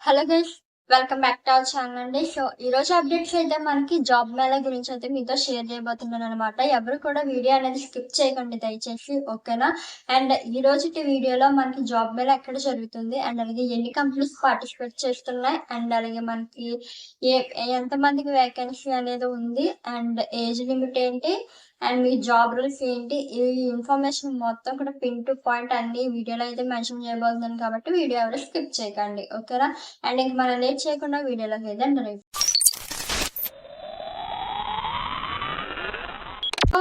Hello guys, welcome back to our channel అండి. So ఈ రోజు అప్డేట్స్ అయితే మనకి జాబ్ మేళా గురించి అయితే మీతో షేర్ చేయబోతున్నాను అనమాట. ఎవరు కూడా వీడియో అనేది స్కిప్ చేయకండి దయచేసి, ఓకేనా? అండ్ ఈ రోజుటి వీడియోలో మనకి జాబ్ మేళా ఎక్కడ జరుగుతుంది అండ్ అలాగే ఎన్ని కంపెనీస్ పార్టిసిపేట్ చేస్తున్నాయి అండ్ అలాగే మనకి ఏ ఎంతమందికి వేకెన్సీ అనేది ఉంది అండ్ ఏజ్ లిమిట్ ఏంటి అండ్ మీ జాబ్ రోల్స్ ఏంటి, ఈ ఇన్ఫర్మేషన్ మొత్తం కూడా పిన్ టు పాయింట్ అన్ని వీడియోలో అయితే మెన్షన్ చేయబోతున్నాను కాబట్టి వీడియో ఎవరు స్కిప్ చేయకండి, ఓకేనా? అండ్ ఇంక మనం లేట్ చేయకుండా వీడియోలోకి అయితే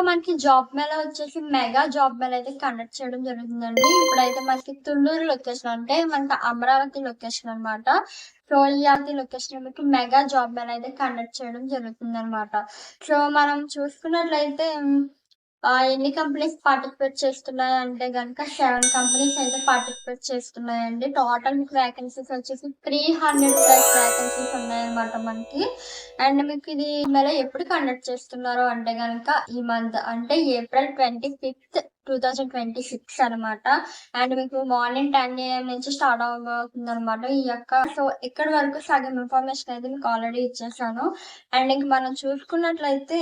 మనకి జాబ్ మేళా వచ్చేసి మెగా జాబ్ మేళా అయితే కండక్ట్ చేయడం జరుగుతుందండి. ఇప్పుడైతే మనకి తుళ్ళూరు లొకేషన్ అంటే మనకి అమరావతి లొకేషన్ అనమాట. సో ఈ లొకేషన్ మీకు మెగా జాబ్ మేళా అయితే కండక్ట్ చేయడం జరుగుతుంది అనమాట. సో మనం చూసుకున్నట్లయితే ఎన్ని కంపెనీస్ పార్టిసిపేట్ చేస్తున్నాయి అంటే కనుక 7 కంపెనీస్ అయితే పార్టిసిపేట్ చేస్తున్నాయండి. టోటల్ మీకు వేకెన్సీస్ వచ్చేసి 300+ వేకెన్సీస్ ఉన్నాయన్నమాట మనకి. అండ్ మీకు ఇది మేళ ఎప్పుడు కండక్ట్ చేస్తున్నారు అంటే కనుక ఈ మంత్ అంటే April 25th 2026 అనమాట. అండ్ మీకు మార్నింగ్ 10 AM నుంచి స్టార్ట్ అవబోతుంది అనమాట ఈ యొక్క. సో ఇక్కడ వరకు సగం ఇన్ఫర్మేషన్ అయితే మీకు ఆల్రెడీ ఇచ్చేసాను. అండ్ ఇంక మనం చూసుకున్నట్లయితే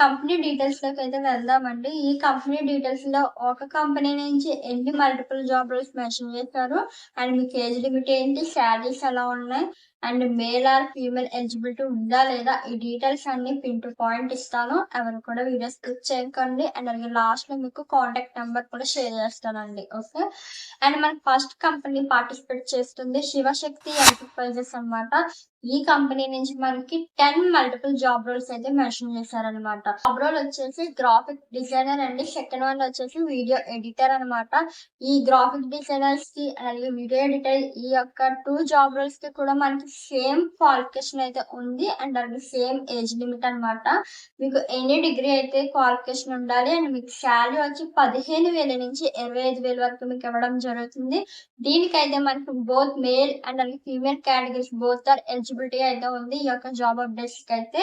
కంపెనీ డీటెయిల్స్ లోకి అయితే వెళ్దామండి. ఈ కంపెనీ డీటెయిల్స్ లో ఒక కంపెనీ నుంచి ఎన్ని మల్టిపుల్ జాబ్ రోల్స్ మెన్షన్ చేశారు అండ్ మీకు ఏజ్ లిమిట్ ఏంటి, శాలరీస్ ఎలా ఉన్నాయి and male or female eligibility ఉందా లేదా, ఈ డీటెయిల్స్ అన్ని పిన్ టు పాయింట్ ఇస్తాను. ఎవరు కూడా వీడియో స్కిప్ చేయకండి. అండ్ అలాగే లాస్ట్ లో మీకు కాంటాక్ట్ నెంబర్ కూడా షేర్ చేస్తానండి, ఓకే? అండ్ మనకి ఫస్ట్ కంపెనీ పార్టిసిపేట్ చేస్తుంది శివశక్తి ఎంటర్ప్రైజెస్ అనమాట. ఈ కంపెనీ నుంచి మనకి 10 మల్టిపుల్ జాబ్ రోల్స్ అయితే మెన్షన్ చేశారనమాట. జాబ్ రోల్ వచ్చేసి గ్రాఫిక్ డిజైనర్ అండి. సెకండ్ వన్ వచ్చేసి వీడియో ఎడిటర్ అనమాట. ఈ గ్రాఫిక్ డిజైనర్స్ కి అలాగే వీడియో ఎడిటర్ ఈ యొక్క 2 జాబ్ రోల్స్ కి కూడా మనకి సేమ్ క్వాలిఫికేషన్ అయితే ఉంది అండ్ అలాగే సేమ్ ఏజ్ లిమిట్ అనమాట. మీకు ఎనీ డిగ్రీ అయితే క్వాలిఫికేషన్ ఉండాలి అండ్ మీకు శాలరీ వచ్చి 15,000 నుంచి 25,000 వరకు మీకు ఇవ్వడం జరుగుతుంది. దీనికైతే మనకు బోత్ మేల్ అండ్ అలాగే female categories both are eligibility అయితే ఉంది. ఈ యొక్క జాబ్ అప్డేట్స్ కి అయితే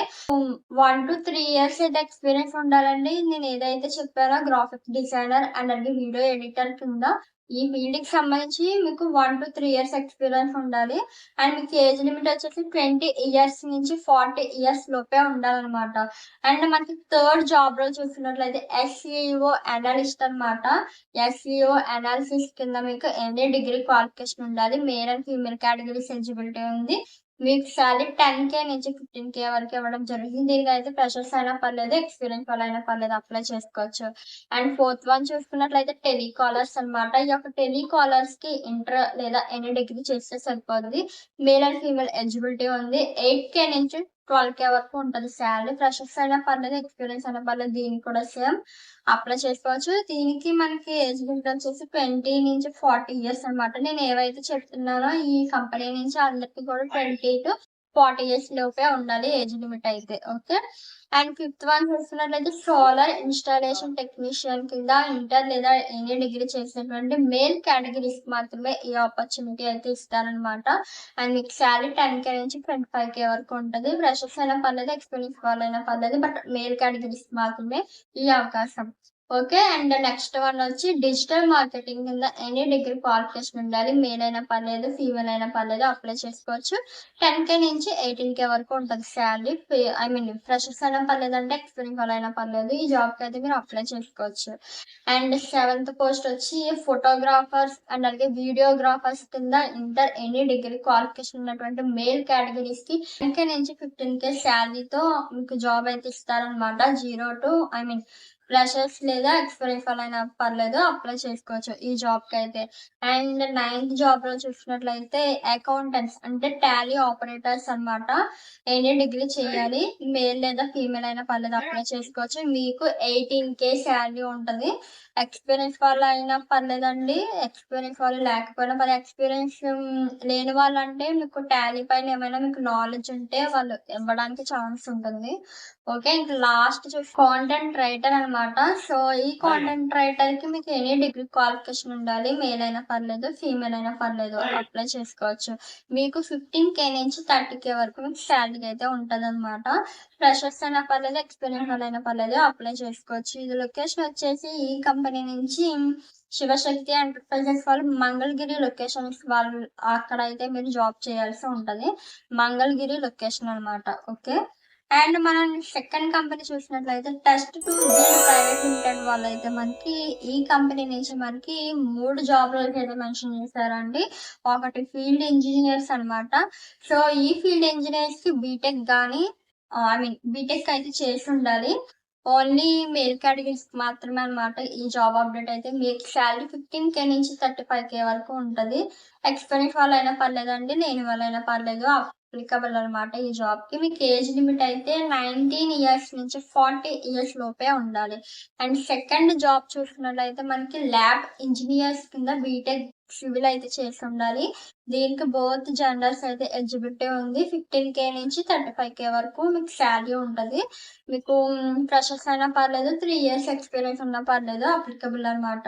1 to 3 ఇయర్స్ అయితే ఎక్స్పీరియన్స్ ఉండాలండి. నేను ఏదైతే చెప్పానో గ్రాఫిక్ డిజైనర్ అండ్ అలాగే వీడియో ఎడిటర్ కింద ఈ ఫీల్డ్ కి సంబంధించి మీకు 1 to 3 ఇయర్స్ ఎక్స్పీరియన్స్ ఉండాలి. అండ్ మీకు ఏజ్ లిమిట్ వచ్చేసి 20 ఇయర్స్ నుంచి 40 ఇయర్స్ లోపే ఉండాలన్నమాట. అండ్ మనకి థర్డ్ జాబ్ రోల్ చూసినట్లయితే SEO అనలిస్ట్ అనమాట. SEO అనాలిసిస్ కింద మీకు ఎనీ డిగ్రీ క్వాలిఫికేషన్ ఉండాలి. Male and female categories eligibility ఉంది. మీకు సాలరీ 10K నుంచి 15K వరకు ఇవ్వడం జరుగుతుంది. దీనికి అయితే ఫ్రెషర్స్ అయినా పర్లేదు, ఎక్స్పీరియన్స్ వాళ్ళైనా పర్లేదు, అప్లై చేసుకోవచ్చు. అండ్ ఫోర్త్ వన్ చూసుకున్నట్లయితే టెలికాలర్స్ అనమాట. ఈ యొక్క టెలికాలర్స్ కి ఇంటర్ లేదా ఎనీ డిగ్రీ చేస్తే సరిపోతుంది. మేల్ అండ్ ఫీమేల్ ఎలిజిబిలిటీ ఉంది. 8K నుంచి 12K వరకు ఉంటుంది శాలరీ. ఫ్రెషర్స్ అయినా పర్లేదు, ఎక్స్పీరియన్స్ అయినా పర్లేదు, దీనికి కూడా సేమ్ అప్లై చేసుకోవచ్చు. దీనికి మనకి ఏజ్ లిమిట్ వచ్చేసి 20 నుంచి 40 ఇయర్స్ అనమాట. నేను ఏవైతే చెప్తున్నానో ఈ కంపెనీ నుంచి అందరికి కూడా 20 to 40 ఇయర్స్ లోపే ఉండాలి ఏజ్ లిమిట్ అయితే, ఓకే? అండ్ ఫిఫ్త్ వన్ చూస్తున్నట్లయితే సోలార్ ఇన్స్టాలేషన్ టెక్నీషియన్ కింద ఇంటర్ లేదా ఎనీ డిగ్రీ చేసినటువంటి మేల్ కేటగిరీస్ మాత్రమే ఈ ఆపర్చునిటీ అయితే ఇస్తారనమాట. అండ్ మీకు శాలరీ 10K నుంచి 25K వరకు ఉంటుంది. ఫ్రెషర్స్ అయినా పర్లేదు, ఎక్స్పీరియన్స్ వాళ్ళైనా పర్లేదు, బట్ మేల్ కేటగిరీస్ మాత్రమే ఈ అవకాశం, ఓకే? అండ్ నెక్స్ట్ వన్ వచ్చి డిజిటల్ మార్కెటింగ్ కింద ఎనీ డిగ్రీ క్వాలిఫికేషన్ ఉండాలి. మేల్ అయినా పర్లేదు, ఫీమేల్ అయినా పర్లేదు, అప్లై చేసుకోవచ్చు. 10K నుంచి 18K వరకు ఉంటుంది శాలరీ. ఫ్రెషర్స్ అయినా పర్లేదంటే ఎక్స్పీరియన్స్ వాళ్ళైనా పర్లేదు, ఈ జాబ్కి అయితే మీరు అప్లై చేసుకోవచ్చు. అండ్ సెవెంత్ పోస్ట్ వచ్చి ఫోటోగ్రాఫర్స్ అండ్ అలాగే వీడియోగ్రాఫర్స్ కింద ఇంటర్ ఎనీ డిగ్రీ క్వాలిఫికేషన్ ఉన్నటువంటి మేల్ కేటగిరీస్ కి 10K నుంచి 15K శాలరీతో మీకు జాబ్ అయితే ఇస్తారనమాట. 0 to ఫ్రెషర్స్ లేదా ఎక్స్పీరియన్స్ వాళ్ళైనా పర్లేదు, అప్లై చేసుకోవచ్చు ఈ జాబ్ కి అయితే. అండ్ 9th జాబ్ లో చూసినట్లయితే అకౌంటెంట్స్ అంటే టాలీ ఆపరేటర్స్ అనమాట. ఎనీ డిగ్రీ చేయాలి, మేల్ లేదా ఫీమేల్ అయినా పర్లేదు, అప్లై చేసుకోవచ్చు. మీకు 18K శాలరీ ఉంటుంది. ఎక్స్పీరియన్స్ వాళ్ళు అయినా పర్లేదండి, ఎక్స్పీరియన్స్ వాళ్ళు లేకపోయినా మరి ఎక్స్పీరియన్స్ లేని వాళ్ళు అంటే మీకు టాలీ పైన ఏమైనా మీకు నాలెడ్జ్ ఉంటే వాళ్ళు ఇవ్వడానికి ఛాన్స్ ఉంటుంది, ఓకే? ఇంకా లాస్ట్ చూసి కాంటెంట్ రైటర్ అనమాట. సో ఈ కాంటెంట్ రైటర్ కి మీకు ఎనీ డిగ్రీ క్వాలిఫికేషన్ ఉండాలి. మేల్ అయినా పర్లేదు, ఫీమేల్ అయినా పర్లేదు, అప్లై చేసుకోవచ్చు. మీకు 15K నుంచి 30K వరకు మీకు శాలరీ అయితే ఉంటది అనమాట. ఫ్రెషర్స్ అయినా పర్లేదు, ఎక్స్పీరియన్స్ అయినా పర్లేదు, అప్లై చేసుకోవచ్చు. ఇది లొకేషన్ వచ్చేసి ఈ కంపెనీ నుంచి శివశక్తి ఎంటర్ప్రైజెస్ వాళ్ళు మంగళగిరి లొకేషన్స్ వాళ్ళు అక్కడైతే మీరు జాబ్ చేయాల్సి ఉంటది. మంగళగిరి లొకేషన్ అన్నమాట. ఓకే. అండ్ మనం సెకండ్ కంపెనీ చూసినట్లయితే test to zeal private limited వాళ్ళైతే మనకి ఈ కంపెనీ నుంచి మనకి 3 జాబ్ రోల్స్ అయితే మెన్షన్ చేశారండి. ఒకటి ఫీల్డ్ ఇంజనీర్స్ అన్నమాట. సో ఈ ఫీల్డ్ ఇంజనీర్స్ కి బీటెక్ గానీ బీటెక్ అయితే చేసి ఉండాలి. ఓన్లీ మేల్ కేటగిరీస్ మాత్రమే అన్నమాట ఈ జాబ్ అప్డేట్ అయితే. మీకు శాలరీ 15K నుంచి 35K వరకు ఉంటది. ఎక్స్పీరియన్స్ వాళ్ళైనా పర్లేదండి, లేని వాళ్ళైనా పర్లేదు, అప్లికబుల్ అన్నమాట ఈ జాబ్ కి. మీకు ఏజ్ లిమిట్ అయితే 19 ఇయర్స్ నుంచి 40 ఇయర్స్ లోపే ఉండాలి. అండ్ సెకండ్ జాబ్ చూసుకున్నట్లయితే మనకి ల్యాబ్ ఇంజనీర్స్ కింద బీటెక్ సివిల్ అయితే చేసి ఉండాలి. దీనికి బోత్ జెండర్స్ అయితే ఎలిజిబిలిటీ ఉంది. 15K నుంచి 35K వరకు మీకు శాలరీ ఉంటది. మీకు ఫ్రెషర్స్ అయినా పర్లేదు, 3 ఇయర్స్ ఎక్స్పీరియన్స్ ఉన్నా పర్లేదు, అప్లికబుల్ అన్నమాట.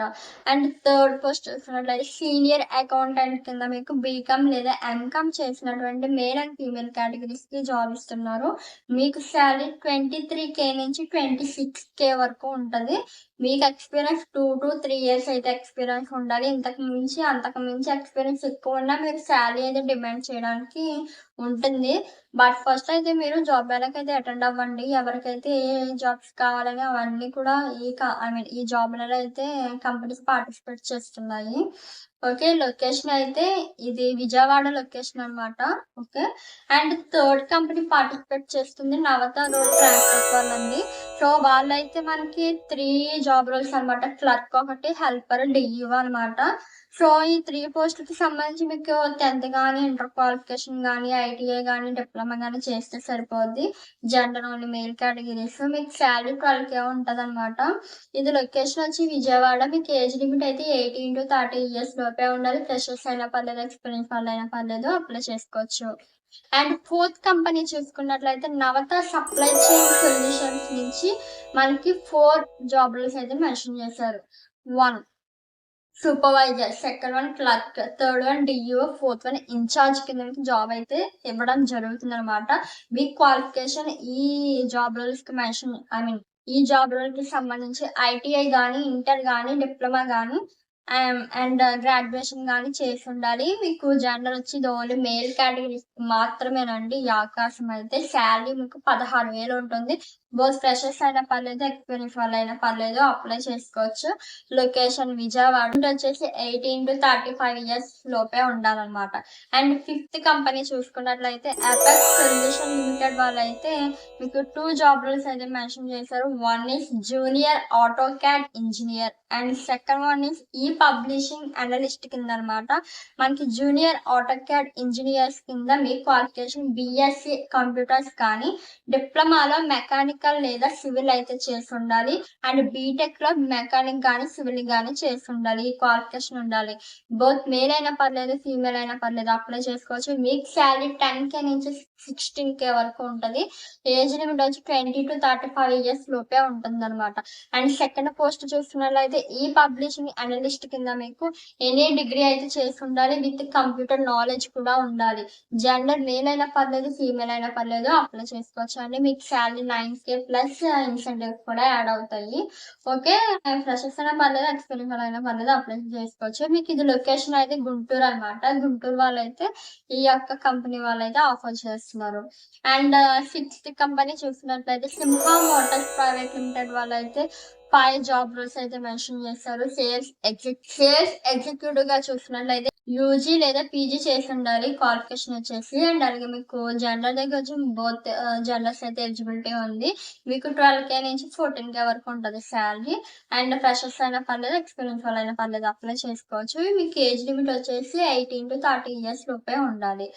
అండ్ థర్డ్ పోస్ట్ చూసినట్లయితే సీనియర్ అకౌంటెంట్ కింద మీకు బీకామ్ లేదా ఎంకామ్ చేసినటువంటి మేల్ అండ్ ఫీమేల్ కేటగిరీస్ కి జాబ్ ఇస్తున్నారు. మీకు శాలరీ 23K నుంచి 26K వరకు ఉంటది. మీకు ఎక్స్పీరియన్స్ 2 to 3 ఇయర్స్ అయితే ఎక్స్పీరియన్స్ ఉండాలి. ఇంతకు మించి ఎక్స్పీరియన్స్ ఎక్కువ ఉన్నా మీరు శాలరీ అయితే డిమాండ్ చేయడానికి ఉంటుంది. బట్ ఫస్ట్ అయితే మీరు జాబ్ మేళాకైతే అటెండ్ అవ్వండి. ఎవరికైతే ఏ జాబ్స్ కావాలని అవన్నీ కూడా ఈ జాబ్‌లలో అయితే కంపెనీస్ పార్టిసిపేట్ చేస్తున్నాయి. ఓకే. లొకేషన్ అయితే ఇది విజయవాడ లొకేషన్ అన్నమాట. Okay. And third company participate చేస్తుంది నవత రోడ్ ట్రాన్స్‌పోర్ట్ వాళ్ళండి. సో వాళ్ళైతే మనకి 3 జాబ్ రోల్స్ అన్నమాట. క్లర్క్ ఒకటి, హెల్పర్, డీఈఓ అన్నమాట. సో ఈ 3 పోస్ట్‌లకి సంబంధించి మీకు 10th గానీ, ఇంటర్ క్వాలిఫికేషన్ గానీ, ఐటీఐ గానీ, డిప్లొమా గానీ చేస్తే సరిపోద్ది. Gender only male categories. మీకు శాలరీ 12K ఉంటదన్నమాట. ఇది లొకేషన్ వచ్చి విజయవాడ. మీకు ఏజ్ లిమిట్ అయితే 18-30 ఇయర్స్ లోపే ఉండాలి. ఫ్రెషర్స్ అయినా పర్లేదు, ఎక్స్పీరియన్స్ వాళ్ళైనా పర్లేదు, అప్లై చేసుకోవచ్చు. అండ్ ఫోర్త్ కంపెనీ చూసుకున్నట్లయితే నవత సప్లై చైన్ సొల్యూషన్స్ నుంచి మనకి 4 జాబ్ రోల్స్ అయితే మెన్షన్ చేశారు. 1 supervisor, second one clerk, third one DEO, fourth one incharge కింద మీకు జాబ్ అయితే ఇవ్వడం జరుగుతుందన్నమాట. మీ క్వాలిఫికేషన్ ఈ జాబ్ రోల్స్ కి ఈ జాబ్ రోల్ కి సంబంధించి ఐటీఐ గానీ, ఇంటర్ గానీ, డిప్లొమా గానీ అండ్ గ్రాడ్యుయేషన్ గానీ చేసి ఉండాలి. మీకు జెండర్ వచ్చి ఇది ఓన్లీ మేల్ కేటగిరీస్ మాత్రమేనండి ఈ అవకాశం అయితే. శాలరీ మీకు 16,000 ఉంటుంది. బోత్ ఫ్రెషర్స్ అయినా పర్లేదు, ఎక్స్పీరియన్స్ వాళ్ళైనా పర్లేదు, అప్లై చేసుకోవచ్చు. లొకేషన్ విజయవాడ. వచ్చేసి 18-35 ఇయర్స్ లోపే ఉండాలన్నమాట. అండ్ ఫిఫ్త్ కంపెనీ చూసుకున్నట్లయితే అపెక్స్ సొల్యూషన్ లిమిటెడ్ వాళ్ళైతే మీకు 2 జాబ్ రోల్స్ అయితే మెన్షన్ చేశారు. One is junior AutoCAD engineer and second one is e publishing analyst కింద అనమాట. మనకి జూనియర్ ఆటో క్యాడ్ ఇంజనీర్స్ కింద మీ క్వాలిఫికేషన్ బీఎస్సీ కంప్యూటర్స్ కానీ, డిప్లొమాలో మెకానికల్ లేదా సివిల్ అయితే చేసి ఉండాలి. అండ్ బీటెక్ లో మెకానిక్ కానీ సివిల్ కానీ చేసి ఉండాలి. ఈ క్వాలిఫికేషన్ ఉండాలి. బోత్ మేల్ అయినా పర్లేదు, ఫీమేల్ అయినా పర్లేదు, అప్లై చేసుకోవచ్చు. మీకు శాలరీ 10K నుంచి 16K వరకు ఉంటది. ఏజ్ లిమిట్ వచ్చి 20-35 ఇయర్స్ లోపే ఉంటుంది అనమాట. అండ్ సెకండ్ పోస్ట్ చూస్తున్నట్లయితే ఈ పబ్లిషింగ్ అనలిస్ట్ కింద మీకు ఎనీ డిగ్రీ అయితే చేసి ఉండాలి. విత్ కంప్యూటర్ నాలెడ్జ్ కూడా ఉండాలి. జెండర్ మేల్ అయినా పర్లేదు, ఫీమేల్ అయినా పర్లేదు, అప్లై చేసుకోవచ్చు అండి. మీకు శాలరీ 9K ప్లస్ ఇన్సెంటివ్స్ కూడా యాడ్ అవుతాయి. ఓకే. ఫ్రెషర్స్ అయినా పర్లేదు, ఎక్స్పీరియన్స్ అయినా పర్లేదు, అప్లై చేసుకోవచ్చు. మీకు ఇది లొకేషన్ అయితే గుంటూరు అనమాట. గుంటూరు వాళ్ళైతే ఈ యొక్క కంపెనీ వాళ్ళైతే ఆఫర్ చేస్తున్నారు. అండ్ సిక్స్త్ కంపెనీ చూసినట్లయితే సింహ మోటార్స్ ప్రైవేట్ లిమిటెడ్ వాళ్ళైతే 5 జాబ్ రోల్స్ అయితే మెన్షన్ చేస్తారు. సేల్స్ ఎగ్జిక్యూటివ్ గా చూసినట్లయితే యూజీ లేదా పీజీ చేసి ఉండాలి క్వాలిఫికేషన్ వచ్చేసి. అండ్ అలాగే మీకు జెండర్ దగ్గర వచ్చి బోత్ జెండర్స్ అయితే ఎలిజిబిలిటీ ఉంది. మీకు 12K నుంచి 14K వరకు ఉంటుంది శాలరీ. అండ్ ఫ్రెషర్స్ అయినా పర్లేదు, ఎక్స్పీరియన్స్ వాళ్ళైనా పర్లేదు, అప్లై చేసుకోవచ్చు. మీకు ఏజ్ లిమిట్ వచ్చేసి 18-30 ఇయర్స్ లోపే ఉండాలి.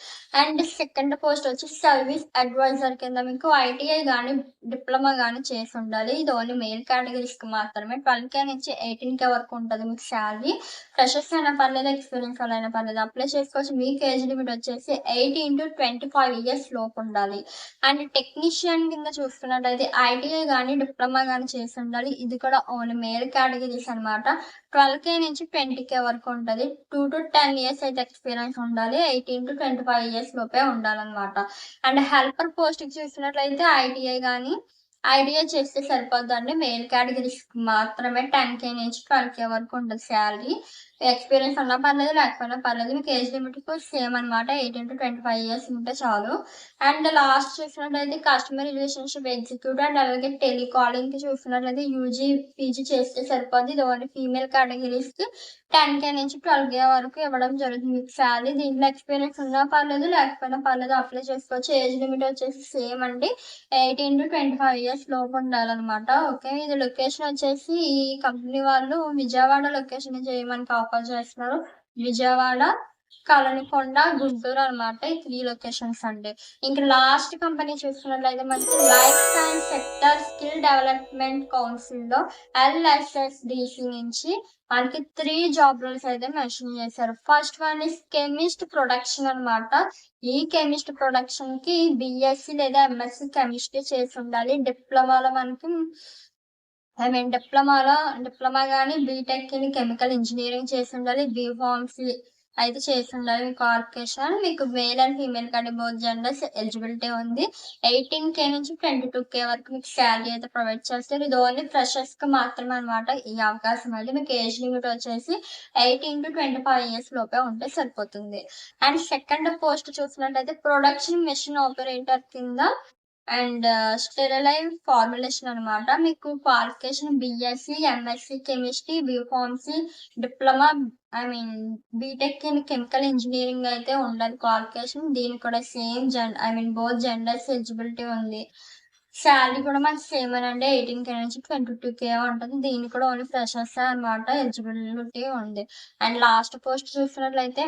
అండ్ సెకండ్ పోస్ట్ వచ్చి సర్వీస్ అడ్వైజర్ కింద మీకు ఐటీఐ కానీ, డిప్లొమా కానీ చేసి ఉండాలి. ఇది ఓన్లీ మేల్ కేటగిరీస్ కి మాత్రమే. 12K నుంచి 18K వరకు ఉంటుంది మీకు శాలరీ. ఫ్రెషర్స్ అయినా పర్లేదు, ఎక్స్పీరియన్స్ వాళ్ళైనా పర్లేదు, అప్లై చేసుకోవచ్చు. మీకు ఏజ్ లిమిట్ వచ్చేసి 18-25 ఇయర్స్ లోపు ఉండాలి. అండ్ టెక్నీషియన్ కింద చూసుకున్నట్లయితే ఐటీఐ కానీ, డిప్లొమా కానీ చేసి ఉండాలి. ఇది కూడా ఓన్లీ మేల్ కేటగిరీస్ అనమాట. 12K నుంచి 20K వరకు ఉంటుంది. 2-10 ఇయర్స్ అయితే ఎక్స్పీరియన్స్ ఉండాలి. 18-25 ఇయర్స్ లోపే ఉండాలన్నమాట. అండ్ హెల్పర్ పోస్ట్ చూసినట్లయితే ఐటీఐ కానీ, ఐడియా చేస్తే సరిపోద్దండి. మెయిల్ కేటగిరీస్‌కి మాత్రమే 10,000 నుంచి 12,000 వరకు ఉంటది సాలరీ. ఎక్స్‌పీరియన్స్ ఉన్నా పర్లేదు, లేకపోయినా పర్లేదు. మీకు ఏజ్ లిమిట్ కూడా సేమ్ అనమాట. 18-25 ఇయర్స్ ఉంటే చాలు. అండ్ లాస్ట్ చూసినట్లయితే కస్టమర్ రిలేషన్‌షిప్ ఎగ్జిక్యూటివ్ అండ్ అలాగే టెలికాలింగ్‌కి చూసినట్లయితే యూజీ, పీజీ చేస్తే సరిపోద్ది. ఇది ఓన్లీ ఫీమేల్ కేటగిరీస్‌కి 10,000 నుంచి 12,000 వరకు ఇవ్వడం జరుగుతుంది మీకు సాలరీ. దీంట్లో ఎక్స్‌పీరియన్స్ ఉన్నా పర్లేదు, లేకపోయినా పర్లేదు అప్లై చేసుకోవచ్చు. ఏజ్ లిమిట్ వచ్చేసి సేమ్ అండి. 18-25 ఇయర్స్ లోపు ఉండాలనమాట. ఓకే. ఇది లొకేషన్ వచ్చేసి ఈ కంపెనీ వాళ్ళు విజయవాడ లొకేషన్ నుంచి మనకి ఆఫర్ చేస్తున్నారు. విజయవాడ, కలనికొండ, గుంటూరు అనమాట. ఈ 3 లొకేషన్స్ అండి. ఇంక లాస్ట్ కంపెనీ చూసుకున్నట్లయితే మనకి life science sector skill development కౌన్సిల్‌లో ఎల్ఎస్ఎస్‌డిసి నుంచి మనకి 3 జాబ్ రోల్స్ అయితే మెన్షన్ చేశారు. First one is chemist production అనమాట. ఈ కెమిస్ట్ ప్రొడక్షన్‌కి బీఎస్సీ లేదా ఎంఎస్సీ కెమిస్ట్రీ చేసి ఉండాలి. డిప్లొమాలో మనకి డిప్లొమా గాని, బీటెక్ ఇన్ కెమికల్ ఇంజినీరింగ్ చేసి ఉండాలి. బీఫార్మసీ అయితే చేసి ఉండాలి మీ క్వాలిఫికేషన్. మీకు మేల్ అండ్ ఫీమేల్ కానీ బోత్ జెండర్స్ ఎలిజిబిలిటీ ఉంది. 18,000 నుంచి 22,000 వరకు మీకు సాలరీ అయితే ప్రొవైడ్ చేస్తారు. ఇది ఓన్లీ ఫ్రెషర్స్‌కి మాత్రమే అనమాట ఈ అవకాశం అది. మీకు ఏజ్ లిమిట్ వచ్చేసి 18-25 ఇయర్స్ లోపే ఉంటే సరిపోతుంది. అండ్ సెకండ్ పోస్ట్ చూసినట్టయితే ప్రొడక్షన్ మెషిన్ ఆపరేటర్ కింద అండ్ స్టెరిలైన్ ఫార్ములేషన్ అనమాట. మీకు qualification BSc, MSc chemistry, B Pharmacy, diploma BTech in chemical engineering అయితే ఉండాలి క్వాలిఫికేషన్. దీనికి కూడా సేమ్ బోత్ జెండర్స్ ఎలిజిబిలిటీ ఉంది. సాలరీ కూడా మనకి సేమేనండి. 18,000 నుంచి 22,000 ఉంటుంది. దీనికి కూడా ఓన్లీ ఫ్రెషర్సే అనమాట ఎలిజిబిలిటీ ఉంది. అండ్ లాస్ట్ పోస్ట్ చూసినట్లయితే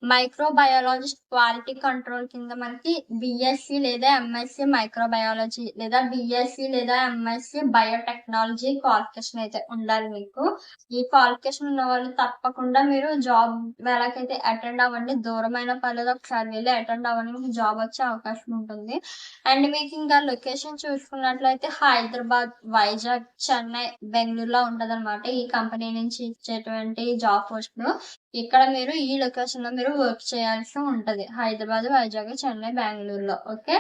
మైక్రోబయాలజిస్ట్ క్వాలిటీ కంట్రోల్ కింద మనకి బీఎస్సీ లేదా ఎంఎస్సీ మైక్రోబయాలజీ లేదా బీఎస్సీ లేదా ఎంఎస్సీ బయోటెక్నాలజీ క్వాలిఫికేషన్ అయితే ఉండాలి మీకు. ఈ క్వాలిఫికేషన్ ఉన్న వాళ్ళు తప్పకుండా మీరు జాబ్ వేళకైతే అటెండ్ అవ్వండి. దూరమైన పర్లేదు ఒకసారి వెళ్ళి అటెండ్ అవ్వండి. మీకు జాబ్ వచ్చే అవకాశం ఉంటుంది. అండ్ మీకు ఇంకా లొకేషన్ చూసుకున్నట్లయితే హైదరాబాద్, వైజాగ్, చెన్నై, బెంగుళూరులో ఉంటదనమాట. ఈ కంపెనీ నుంచి ఇచ్చేటువంటి జాబ్ పోస్టులు. ఇక్కడ మీరు ఈ లొకేషన్‌లో మీరు వర్క్ చేయాల్సి ఉంటది. హైదరాబాద్, వైజాగ్, చెన్నై, బెంగుళూరులో. ఓకే.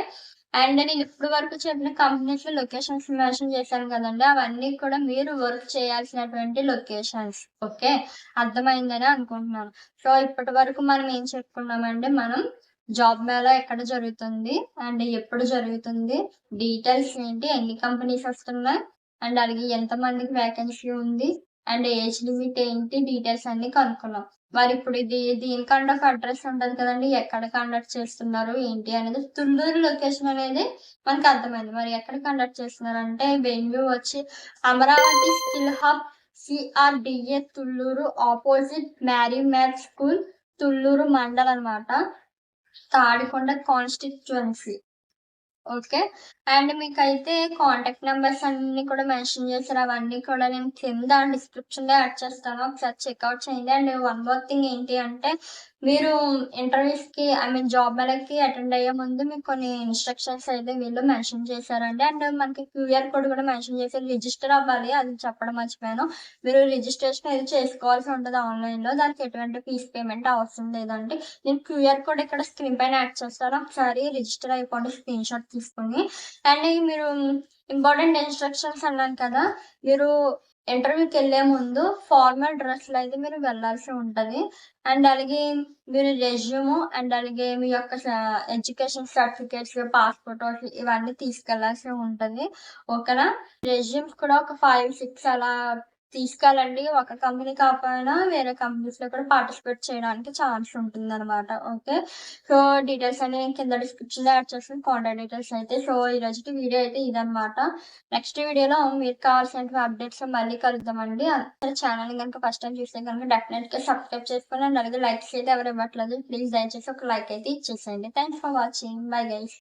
అండ్ నేను ఇప్పటి వరకు చెప్పిన కంపెనీస్‌లో లొకేషన్స్ మెన్షన్ చేశాను కదండీ! అవన్నీ కూడా మీరు వర్క్ చేయాల్సినటువంటి లొకేషన్స్. ఓకే. అర్థమైందని అనుకుంటున్నాను. సో, ఇప్పటి వరకు మనం ఏం చెప్పుకున్నామంటే మనం జాబ్ మేళా ఎక్కడ జరుగుతుంది? అండ్ ఎప్పుడు జరుగుతుంది? డీటెయిల్స్ ఏంటి? ఎన్ని కంపెనీస్ వస్తున్నాయి? అండ్ అలాగే ఎంతమందికి వేకెన్సీ ఉంది? అండ్ ఏజ్ లిమిట్ ఏంటి? డీటెయిల్స్ అన్నీ కనుక్కున్నాం. మరిప్పుడు దీని కైండ్ ఆఫ్ అడ్రెస్ ఉంటది కదండీ! ఎక్కడ కండక్ట్ చేస్తున్నారు? ఏంటి అనేది తుళ్ళూరు లొకేషన్ అనేది మనకు అర్థమైంది. మరి ఎక్కడ కండక్ట్ చేస్తున్నారంటే వెన్యూ వచ్చి Amaravati skill hub CRDA Thullur opposite Mary Matha school Thullur mandal అనమాట. తాడికొండ కాన్స్టిట్యుయెన్సీ. ఓకే. అండ్ మీకైతే కాంటాక్ట్ నంబర్స్ అన్నీ కూడా మెన్షన్ చేశారు. అవన్నీ కూడా నేను కింద డిస్క్రిప్షన్‌లో యాడ్ చేస్తాను. ఒకసారి చెక్‌ఔట్ చేయండి. అండ్ వన్ మోర్ థింగ్ ఏంటి అంటే మీరు ఇంటర్వ్యూస్‌కి జాబ్ మేళకి అటెండ్ అయ్యే ముందు మీకు కొన్ని ఇన్‌స్ట్రక్షన్స్ అయితే వీళ్ళు మెన్షన్ చేశారండి. అండ్ మనకి క్యూఆర్ కోడ్ కూడా మెన్షన్ చేశారు. రిజిస్టర్ అవ్వాలి. అది చెప్పడం మర్చిపోయాను. మీరు రిజిస్ట్రేషన్ అయితే చేసుకోవాల్సి ఉంటది ఆన్‌లైన్‌లో. దానికి ఎటువంటి ఫీస్ పేమెంట్ అవసరం లేదండి. నేను క్యూఆర్ కోడ్ ఇక్కడ స్క్రీన్ పైన యాడ్ చేస్తాను. ఒకసారి రిజిస్టర్ అయిపోండి స్క్రీన్‌షాట్ తీసుకొని. అండ్ మీరు ఇంపార్టెంట్ ఇన్‌స్ట్రక్షన్స్ అన్నాను కదా! మీరు ఇంటర్వ్యూకెళ్ళే ముందు ఫార్మల్ డ్రెస్‌లో అయితే మీరు వెళ్ళాల్సి ఉంటది. అండ్ అలాగే మీరు రెజ్యూము అండ్ అలాగే మీ యొక్క ఎడ్యుకేషన్ సర్టిఫికేట్స్, పాస్‌పోర్ట్ ఇవన్నీ తీసుకెళ్లాల్సి ఉంటది. ఓకేనా? రెజ్యూమ్స్ కూడా ఒక 5, 6 అలా తీసుకెళ్ళండి. ఒక కంపెనీ కాకపోయినా వేరే కంపెనీస్‌లో కూడా పార్టిసిపేట్ చేయడానికి ఛాన్స్ ఉంటుందనమాట. ఓకే. సో, డీటెయిల్స్ అన్నీ నేను కింద డిస్క్రిప్షన్‌లో యాడ్ చేస్తాను. కాంటాక్ట్ డీటెయిల్స్ అయితే. సో, ఈరోజుటి వీడియో అయితే ఇదనమాట. నెక్స్ట్ వీడియోలో మీకు కావాల్సినటువంటి అప్డేట్స్ మళ్ళీ కలుద్దామండి. ఛానల్‌ని గనుక ఫస్ట్ టైమ్ చూస్తే గనుక డెఫినెట్‌గా సబ్స్క్రైబ్ చేసుకోండి. అండ్ అలాగే లైక్స్ అయితే ఎవరు ఇవ్వట్లేదు. ప్లీజ్ దయచేసి ఒక లైక్ అయితే ఇచ్చేసేయండి. Thanks for watching. Bye guys.